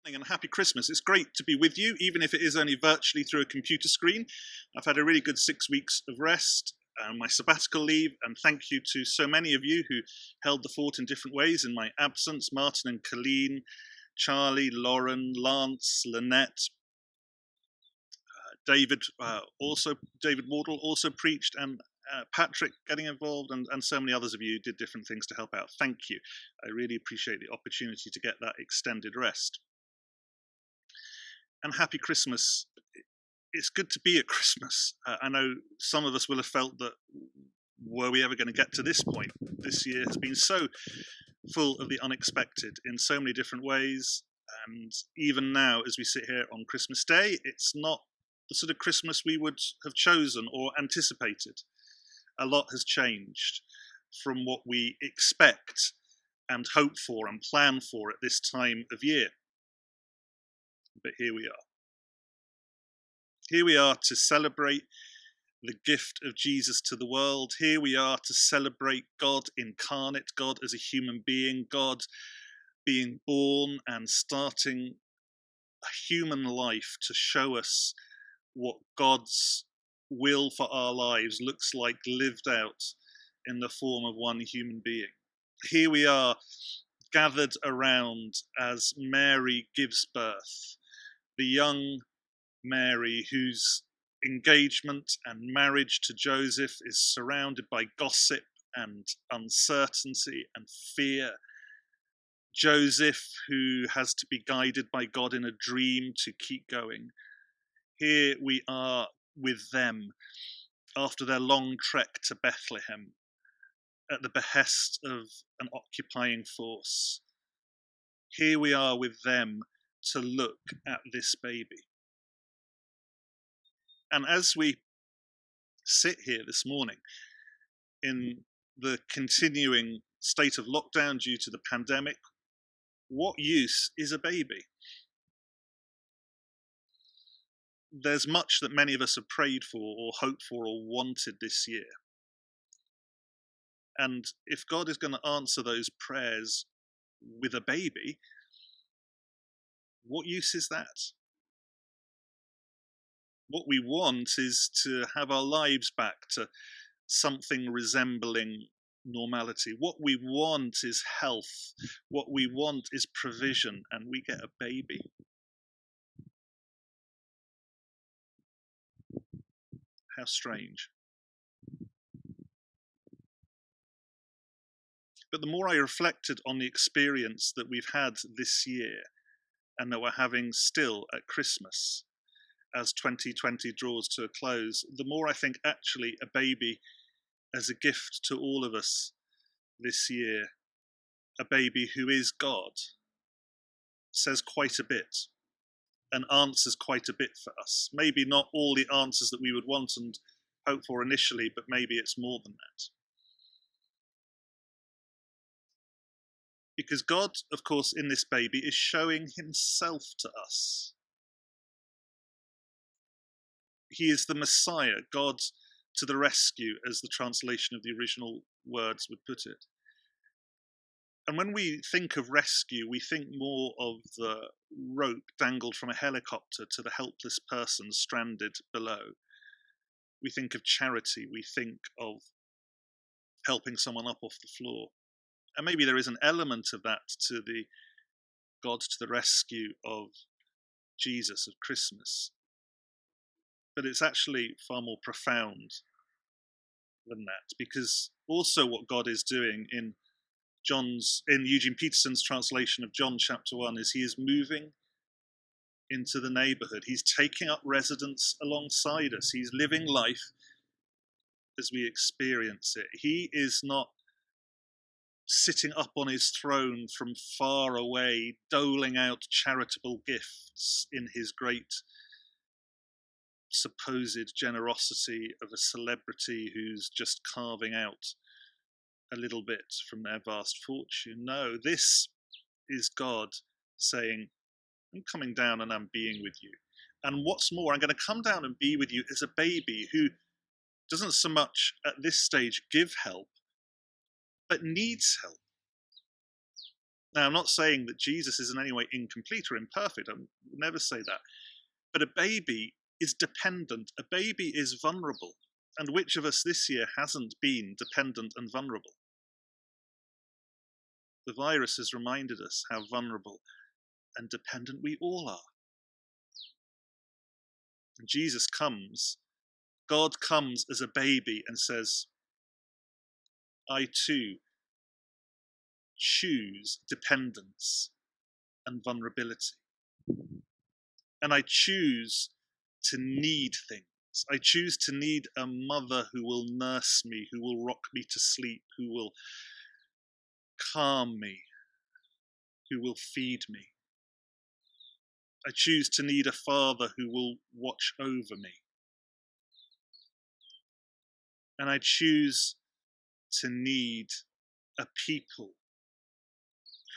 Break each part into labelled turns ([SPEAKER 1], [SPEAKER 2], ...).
[SPEAKER 1] And happy Christmas. It's great to be with you, even if it is only virtually through a computer screen. I've had a really good 6 weeks of rest, my sabbatical leave, and thank you to so many of you who held the fort in different ways in my absence. Martin and Colleen, Charlie, Lauren, Lance, Lynette, David Wardle also preached, and Patrick getting involved, and so many others of you did different things to help out. Thank you. I really appreciate the opportunity to get that extended rest. And happy Christmas. It's good to be at Christmas. I know some of us will have felt that, were we ever going to get to this point? This year has been so full of the unexpected in so many different ways. And even now, as we sit here on Christmas Day, it's not the sort of Christmas we would have chosen or anticipated. A lot has changed from what we expect and hope for and plan for at this time of year. But here we are. Here we are to celebrate the gift of Jesus to the world. Here we are to celebrate God incarnate, God as a human being, God being born and starting a human life to show us what God's will for our lives looks like lived out in the form of one human being. Here we are gathered around as Mary gives birth. The young Mary, whose engagement and marriage to Joseph is surrounded by gossip and uncertainty and fear. Joseph, who has to be guided by God in a dream to keep going. Here we are with them after their long trek to Bethlehem at the behest of an occupying force. Here we are with them to look at this baby. And as we sit here this morning in the continuing state of lockdown due to the pandemic, what use is a baby? There's much that many of us have prayed for or hoped for or wanted this year. And if God is going to answer those prayers with a baby, what use is that? What we want is to have our lives back to something resembling normality. What we want is health. What we want is provision, and we get a baby. How strange. But the more I reflected on the experience that we've had this year and that we're having still at Christmas as 2020 draws to a close, the more I think actually a baby as a gift to all of us this year, a baby who is God, says quite a bit and answers quite a bit for us. Maybe not all the answers that we would want and hope for initially, but maybe it's more than that. Because God, of course, in this baby is showing himself to us. He is the Messiah, God to the rescue, as the translation of the original words would put it. And when we think of rescue, we think more of the rope dangled from a helicopter to the helpless person stranded below. We think of charity, we think of helping someone up off the floor. And maybe there is an element of that to the God to the rescue of Jesus, of Christmas. But it's actually far more profound than that, because also what God is doing in Eugene Peterson's translation of John chapter 1 is he is moving into the neighborhood. He's taking up residence alongside us. He's living life as we experience it. He is not sitting up on his throne from far away, doling out charitable gifts in his great supposed generosity of a celebrity who's just carving out a little bit from their vast fortune. No, this is God saying, I'm coming down and I'm being with you. And what's more, I'm going to come down and be with you as a baby who doesn't so much at this stage give help, but needs help. Now, I'm not saying that Jesus is in any way incomplete or imperfect. I would never say that. But a baby is dependent. A baby is vulnerable. And which of us this year hasn't been dependent and vulnerable? The virus has reminded us how vulnerable and dependent we all are. And Jesus comes, God comes as a baby and says, I too choose dependence and vulnerability. And I choose to need things. I choose to need a mother who will nurse me, who will rock me to sleep, who will calm me, who will feed me. I choose to need a father who will watch over me. And I choose to need a people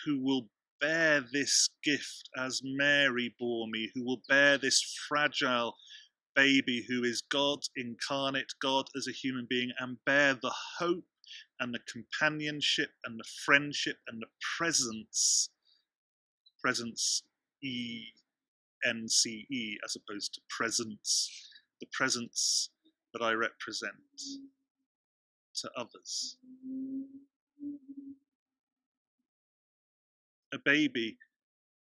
[SPEAKER 1] who will bear this gift as Mary bore me, who will bear this fragile baby who is God incarnate, God as a human being, and bear the hope and the companionship and the friendship and the presence E-N-C-E as opposed to presence, the presence that I represent to others. A baby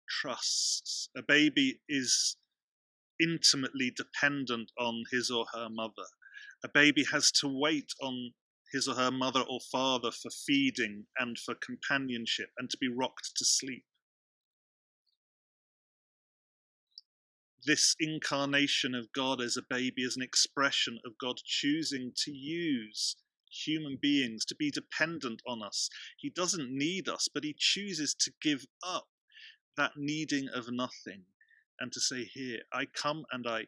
[SPEAKER 1] trusts. A baby is intimately dependent on his or her mother. A baby has to wait on his or her mother or father for feeding and for companionship and to be rocked to sleep. This incarnation of God as a baby is an expression of God choosing to use human beings to be dependent on us. He doesn't need us, but he chooses to give up that needing of nothing and to say, here, I come and I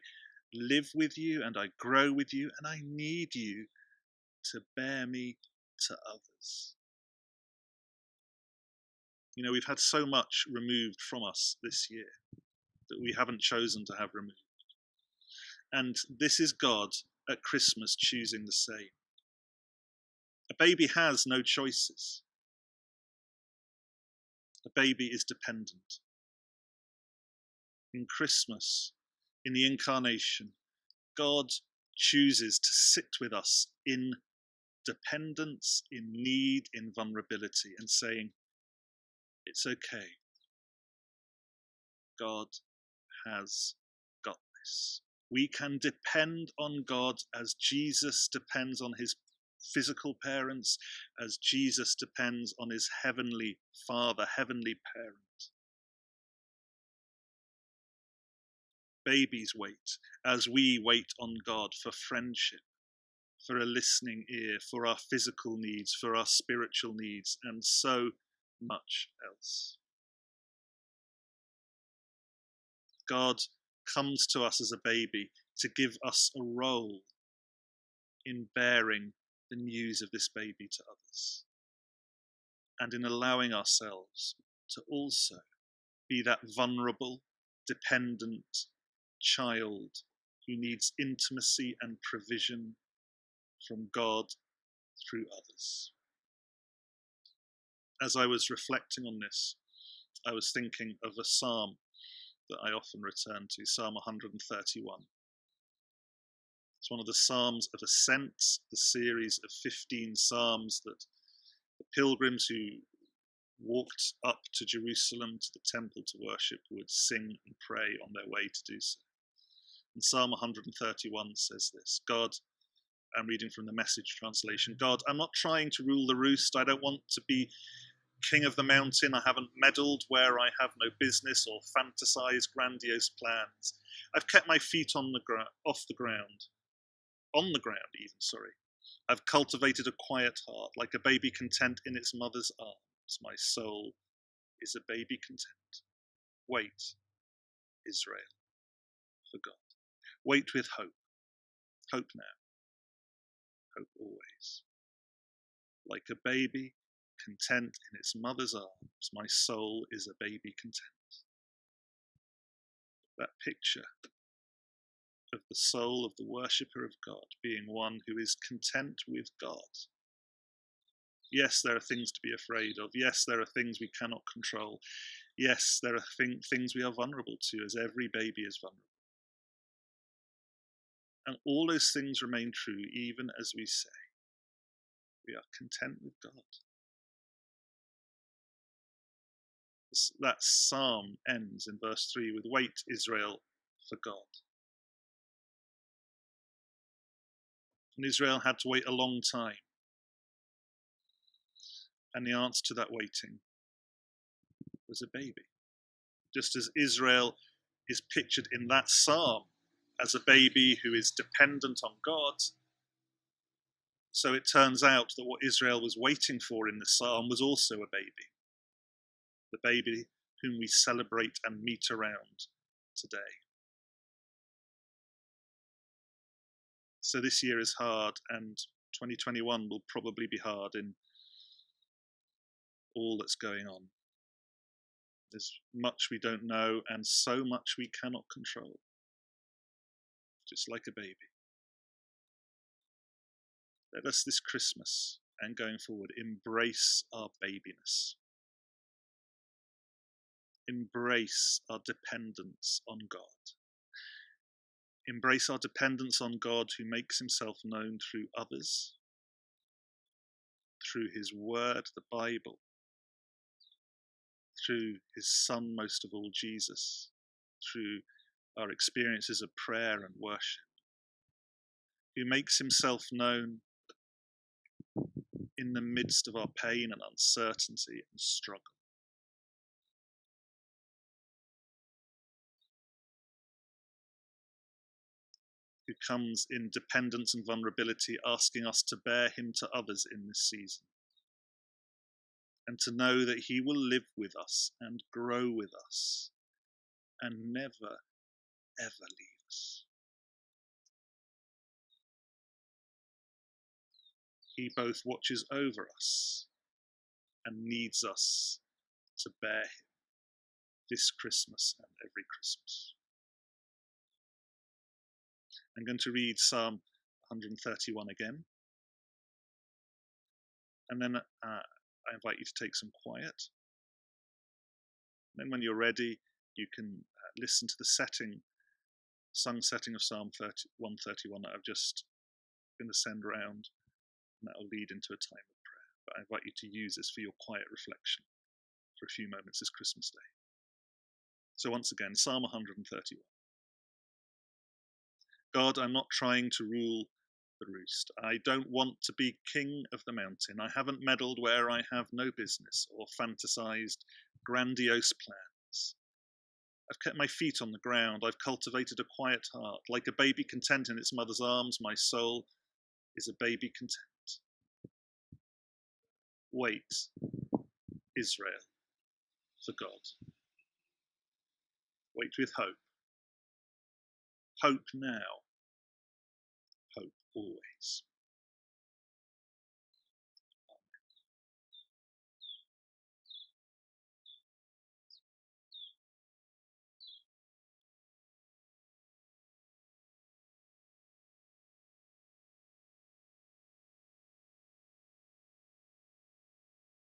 [SPEAKER 1] live with you and I grow with you and I need you to bear me to others. You know, we've had so much removed from us this year that we haven't chosen to have removed. And this is God at Christmas choosing the same. A baby has no choices. A baby is dependent. In Christmas, in the incarnation, God chooses to sit with us in dependence, in need, in vulnerability, and saying, it's okay. God has got this. We can depend on God as Jesus depends on his physical parents, as Jesus depends on his heavenly Father, heavenly parent. Babies wait as we wait on God for friendship, for a listening ear, for our physical needs, for our spiritual needs, and so much else. God comes to us as a baby to give us a role in bearing the news of this baby to others, and in allowing ourselves to also be that vulnerable, dependent child who needs intimacy and provision from God through others. As I was reflecting on this, I was thinking of a psalm that I often return to, Psalm 131. It's one of the Psalms of Ascent, the series of 15 psalms that the pilgrims who walked up to Jerusalem, to the temple to worship, would sing and pray on their way to do so. And Psalm 131 says this: God, I'm reading from the Message translation, God, I'm not trying to rule the roost. I don't want to be king of the mountain. I haven't meddled where I have no business or fantasized grandiose plans. I've kept my feet on the ground, sorry. I've cultivated a quiet heart, like a baby content in its mother's arms. My soul is a baby content. Wait, Israel, for God. Wait with hope. Hope now. Hope always. Like a baby content in its mother's arms, my soul is a baby content. That picture of the soul of the worshipper of God being one who is content with God Yes, there are things to be afraid of. Yes, there are things we cannot control. Yes, there are things we are vulnerable to, as every baby is vulnerable. And all those things remain true, even as we say, we are content with God. That psalm ends in verse 3 with, "Wait, Israel, for God." And Israel had to wait a long time. And the answer to that waiting was a baby. Just as Israel is pictured in that psalm as a baby who is dependent on God, so it turns out that what Israel was waiting for in the psalm was also a baby. The baby whom we celebrate and meet around today. So this year is hard, and 2021 will probably be hard in all that's going on. There's much we don't know and so much we cannot control, just like a baby. Let us this Christmas and going forward embrace our babiness. Embrace our dependence on God. Embrace our dependence on God, who makes himself known through others, through his word, the Bible, through his Son, most of all, Jesus, through our experiences of prayer and worship, who makes himself known in the midst of our pain and uncertainty and struggle. Who comes in dependence and vulnerability, asking us to bear him to others in this season. And to know that he will live with us and grow with us and never, ever leave us. He both watches over us and needs us to bear him this Christmas and every Christmas. I'm going to read Psalm 131 again. And then I invite you to take some quiet. Then when you're ready, you can listen to the sung setting of Psalm 131 that I've just going to send around, and that will lead into a time of prayer. But I invite you to use this for your quiet reflection for a few moments this Christmas day. So once again, Psalm 131. God, I'm not trying to rule the roost. I don't want to be king of the mountain. I haven't meddled where I have no business or fantasized grandiose plans. I've kept my feet on the ground. I've cultivated a quiet heart. Like a baby content in its mother's arms, my soul is a baby content. Wait, Israel, for God. Wait with hope. Hope now. Hope always.